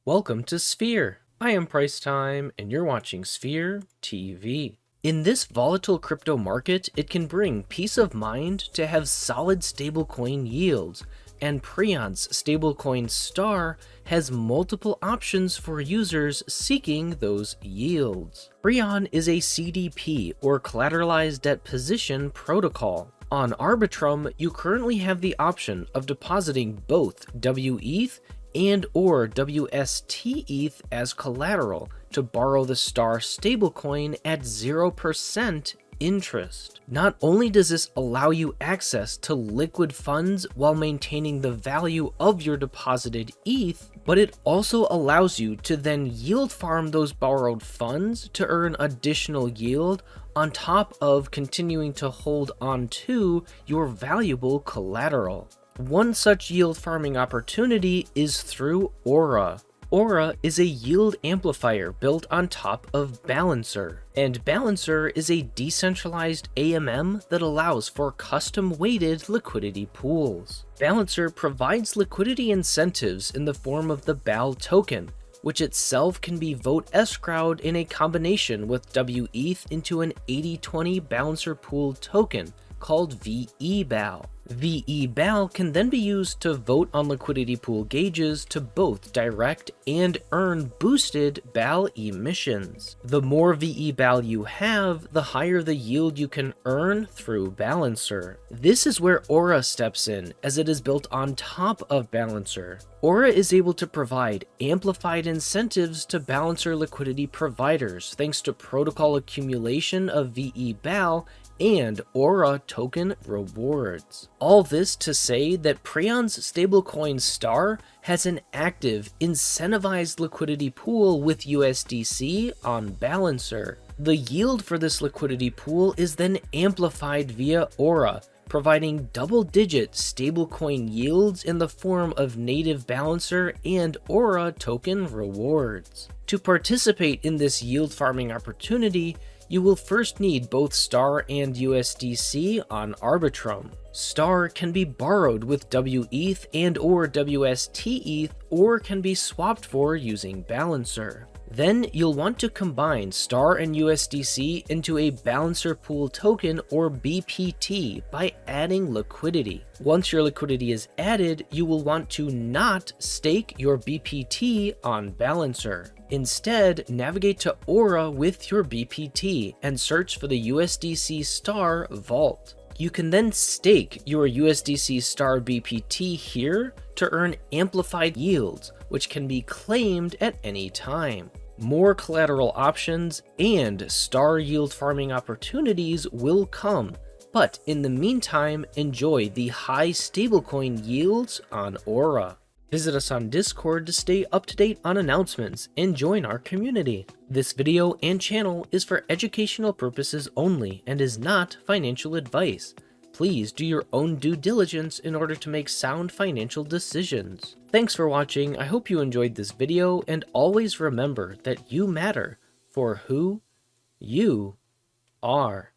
Welcome to Sphere. I am Price Time, and you're watching Sphere TV. In this volatile crypto market, it can bring peace of mind to have solid stablecoin yields, and Preon's stablecoin Star has multiple options for users seeking those yields. Preon is a CDP, or collateralized debt position protocol. On Arbitrum, you currently have the option of depositing both wETH and or wstETH as collateral to borrow the Star stablecoin at 0% interest. Not only does this allow you access to liquid funds while maintaining the value of your deposited ETH, but it also allows you to then yield farm those borrowed funds to earn additional yield on top of continuing to hold on to your valuable collateral. One such yield farming opportunity is through Aura. Aura is a yield amplifier built on top of Balancer, and Balancer is a decentralized AMM that allows for custom-weighted liquidity pools. Balancer provides liquidity incentives in the form of the BAL token, which itself can be vote escrowed in a combination with wETH into an 80-20 Balancer pool token called vEBAL. vEBAL can then be used to vote on liquidity pool gauges to both direct and earn boosted BAL emissions. The more vEBAL you have, the higher the yield you can earn through Balancer. This is where Aura steps in, as it is built on top of Balancer. Aura is able to provide amplified incentives to Balancer liquidity providers thanks to protocol accumulation of vEBAL and Aura token rewards. All this to say that Preon's stablecoin Star has an active, incentivized liquidity pool with USDC on Balancer. The yield for this liquidity pool is then amplified via Aura, providing double-digit stablecoin yields in the form of native Balancer and Aura token rewards. To participate in this yield farming opportunity, you will first need both Star and USDC on Arbitrum. Star can be borrowed with wETH and or wstETH, or can be swapped for using Balancer. Then you'll want to combine Star and USDC into a Balancer Pool token or BPT by adding liquidity. Once your liquidity is added, you will want to not stake your BPT on Balancer. Instead, navigate to Aura with your BPT and search for the USDC Star Vault. You can then stake your USDC Star BPT here to earn amplified yields, which can be claimed at any time. More collateral options and Star yield farming opportunities will come, but in the meantime, enjoy the high stablecoin yields on Aura. Visit us on Discord to stay up to date on announcements and join our community. This video and channel is for educational purposes only and is not financial advice. Please do your own due diligence in order to make sound financial decisions. Thanks for watching. I hope you enjoyed this video, and always remember that you matter for who you are.